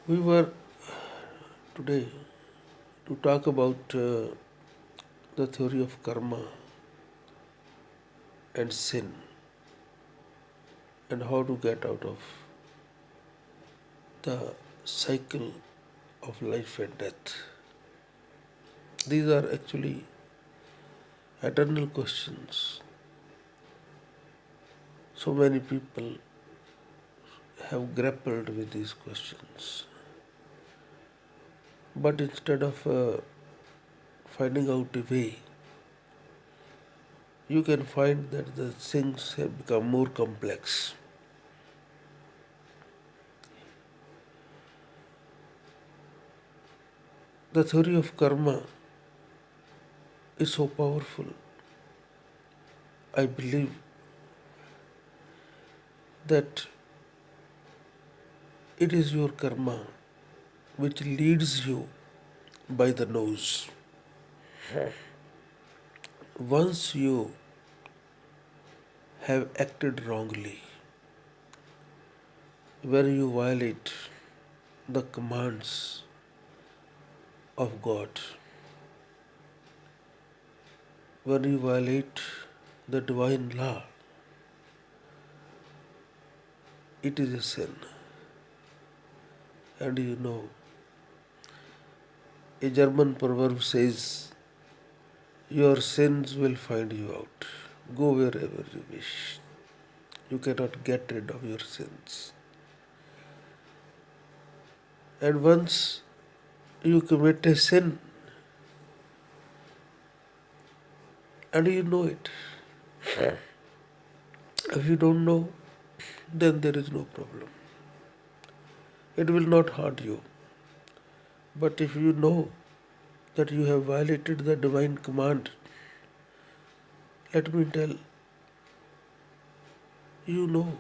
We were today to talk about the theory of karma and sin and how to get out of the cycle of life and death. These are actually eternal questions. So many people have grappled with these questions. But instead of finding out a way, you can find that the things have become more complex. The theory of karma is so powerful. I believe that it is your karma which leads you by the nose. Once you have acted wrongly, when you violate the commands of God, when you violate the divine law, it is a sin. And a German proverb says, your sins will find you out. Go wherever you wish. You cannot get rid of your sins. And once you commit a sin and you know it, if you don't know, then there is no problem. It will not hurt you. But if you know that you have violated the divine command, let me tell you know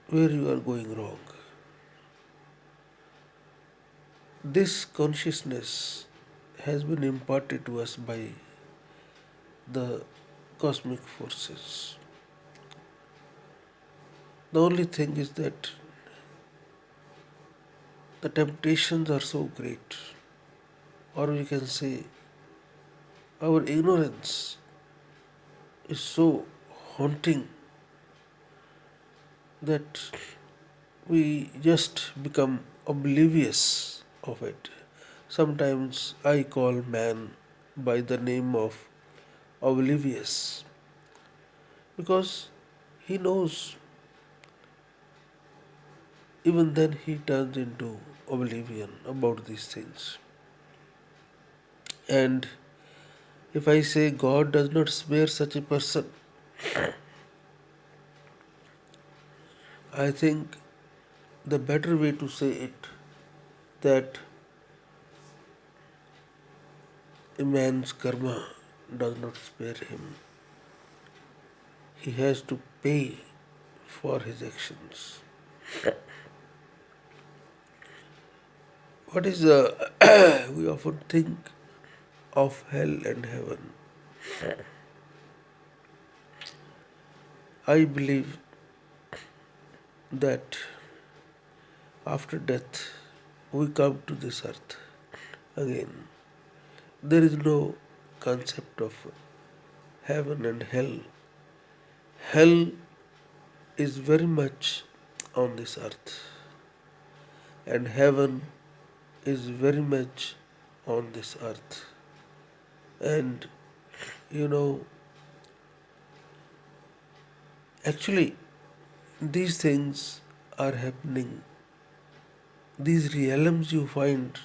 where you are going wrong. This consciousness has been imparted to us by the cosmic forces. The only thing is that the temptations are so great, or we can say our ignorance is so haunting that we just become oblivious of it. Sometimes I call man by the name of oblivious because he knows, even then he turns into oblivion about these things. And if I say God does not spare such a person, I think the better way to say it that a man's karma does not spare him. He has to pay for his actions. What is we often think of hell and heaven. I believe that after death we come to this earth again. There is no concept of heaven and hell. Hell is very much on this earth, and heaven is very much on this earth. And you know, actually, these things are happening. These realms you find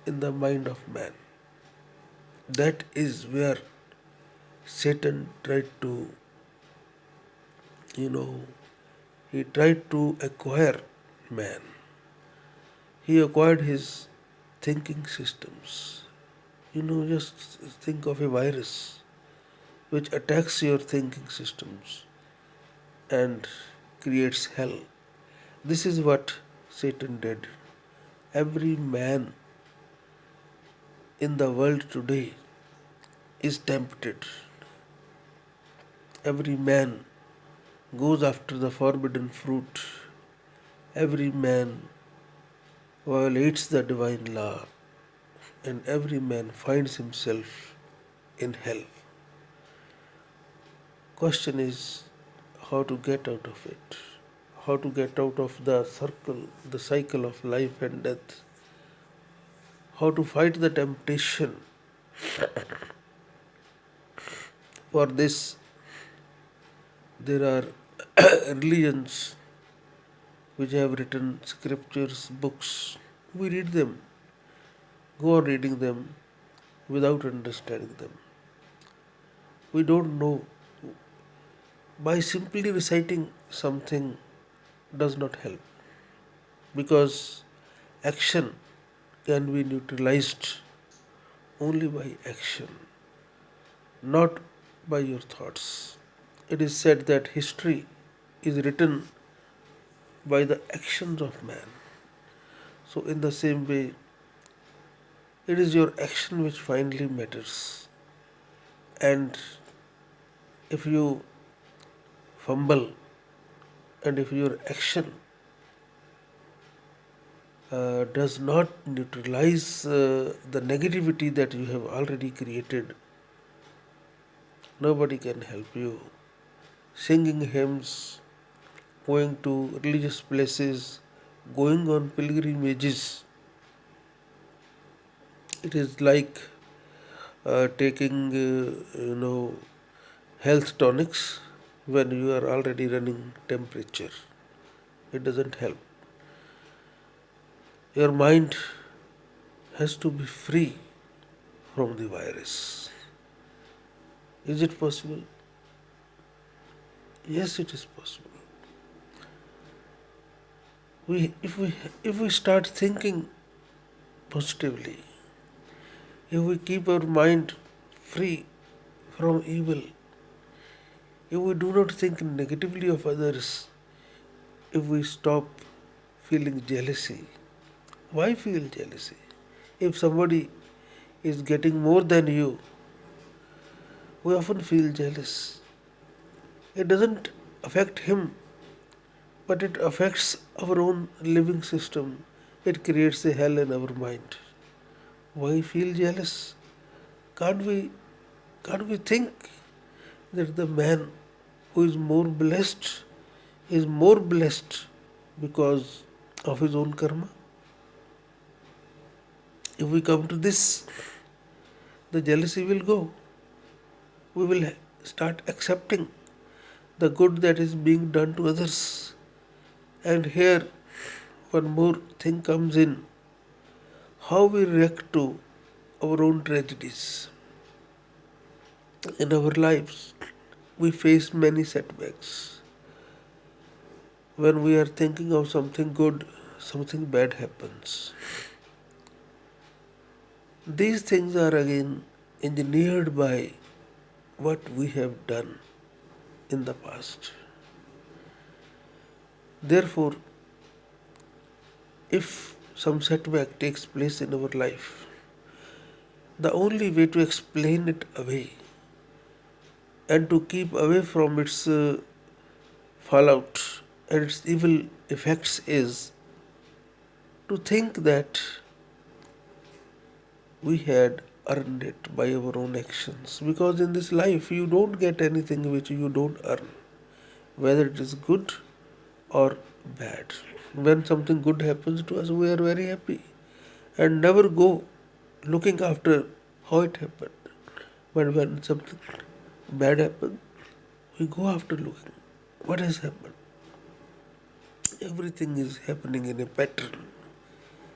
in the mind of man. That is where Satan tried to, you know, he tried to acquire man. He acquired his thinking systems. Just think of a virus which attacks your thinking systems and creates hell. This is what Satan did. Every man in the world today is tempted. Every man goes after the forbidden fruit. Every man violates the divine law, and every man finds himself in hell. Question is how to get out of it, how to get out of the circle, the cycle of life and death, how to fight the temptation. For this, there are religions which have written scriptures, books. We read them, go on reading them without understanding them. We don't know. By simply reciting something does not help because action can be neutralized only by action, not by your thoughts. It is said that history is written by the actions of man. So, in the same way, it is your action which finally matters. And if you fumble and if your action does not neutralize the negativity that you have already created, nobody can help you. Singing hymns, going to religious places, going on pilgrimages, it is like taking, health tonics when you are already running temperature. It doesn't help. Your mind has to be free from the virus. Is it possible? Yes, it is possible. We, if we, if we start thinking positively, if we keep our mind free from evil, if we do not think negatively of others, if we stop feeling jealousy, why feel jealousy? If somebody is getting more than you, we often feel jealous. It doesn't affect him, but it affects our own living system. It creates a hell in our mind. Why feel jealous? Can't we can't we think that the man who is more blessed because of his own karma? If we come to this, the jealousy will go. We will start accepting the good that is being done to others. And here, one more thing comes in how we react to our own tragedies. In our lives, we face many setbacks. When we are thinking of something good, something bad happens. These things are again engineered by what we have done in the past. Therefore, if some setback takes place in our life, the only way to explain it away and to keep away from its fallout and its evil effects is to think that we had earned it by our own actions. Because in this life, you don't get anything which you don't earn, whether it is good or bad. When something good happens to us, we are very happy and never go looking after how it happened. But when something bad happens, we go after looking what has happened. Everything is happening in a pattern,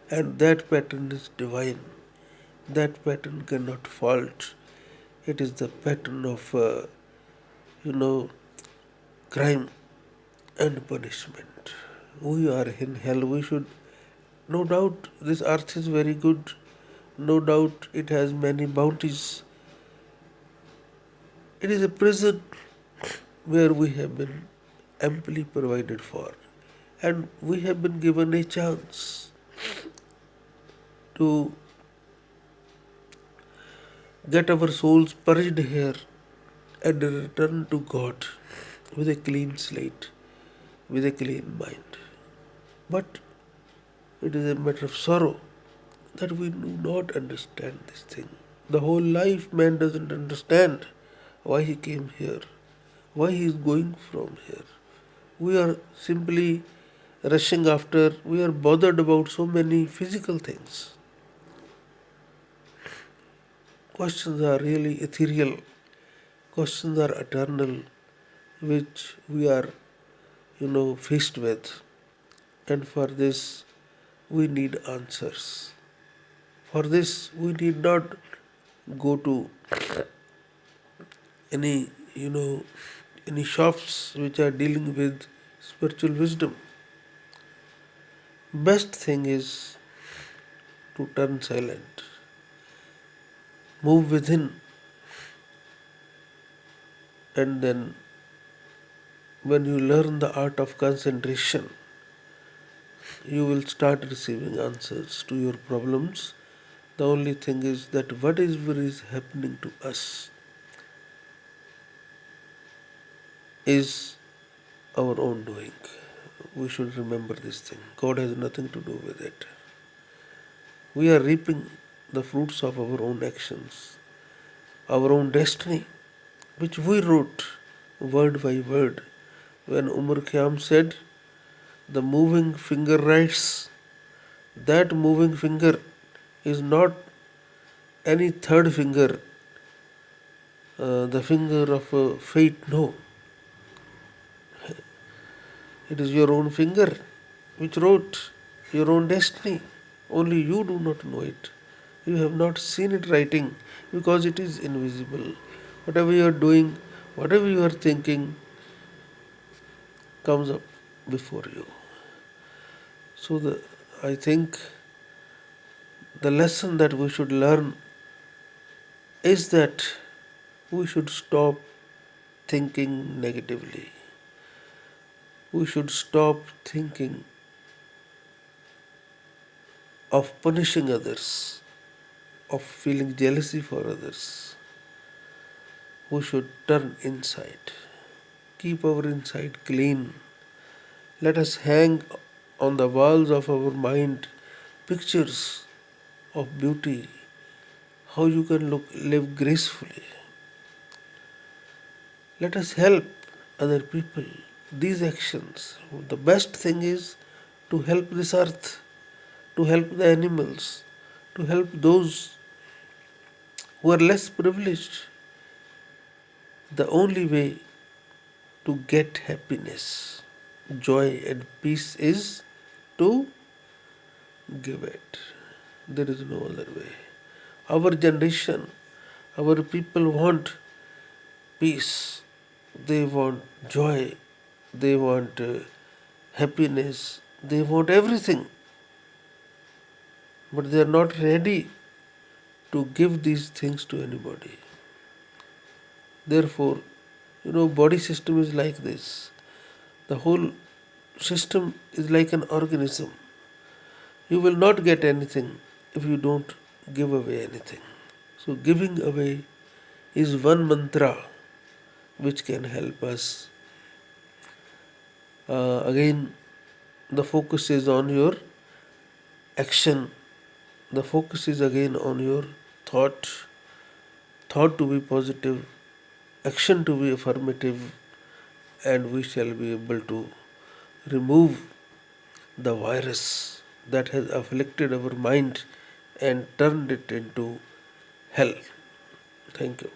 and that pattern is divine. That pattern cannot fault. It is the pattern of, you know, crime and punishment. We are in hell. We should, no doubt, this earth is very good. No doubt, it has many bounties. It is a prison where we have been amply provided for, and we have been given a chance to get our souls purged here and return to God with a clean slate, with a clean mind. But It is a matter of sorrow that we do not understand this thing. The whole life man doesn't understand why he came here, why he is going from here. We are simply rushing after, we are bothered about so many physical things. Questions are really ethereal, questions are eternal, which we are, faced with. And for this, we need answers. For this, we need not go to any, any shops which are dealing with spiritual wisdom. Best thing is to turn silent, move within, and then when you learn the art of concentration, you will start receiving answers to your problems. The only thing is that whatever is happening to us is our own doing. We should remember this thing. God has nothing to do with it. We are reaping the fruits of our own actions, our own destiny, which we wrote word by word. When Umar Khayyam said, the moving finger writes, that moving finger is not any third finger, the finger of fate, no. It is your own finger which wrote your own destiny. Only you do not know it. You have not seen it writing because it is invisible. Whatever you are doing, whatever you are thinking, comes up before you. So I think the lesson that we should learn is that we should stop thinking negatively. We should stop thinking of punishing others, of feeling jealousy for others. We should turn inside, keep our inside clean. Let us hang on the walls of our mind pictures of beauty, how you can live gracefully. Let us help other people. These actions, the best thing is to help this earth, to help the animals, to help those who are less privileged. The only way to get happiness, joy, and peace is to give it. There is no other way. Our generation, our people want peace, they want joy, they want happiness, they want everything, but they are not ready to give these things to anybody. Therefore, body system is like this. The whole system is like an organism. You will not get anything if you don't give away anything. So, giving away is one mantra which can help us. Again, the focus is on your action, the focus is again on your thought, thought to be positive, action to be affirmative, and we shall be able to remove the virus that has afflicted our mind and turned it into hell. Thank you.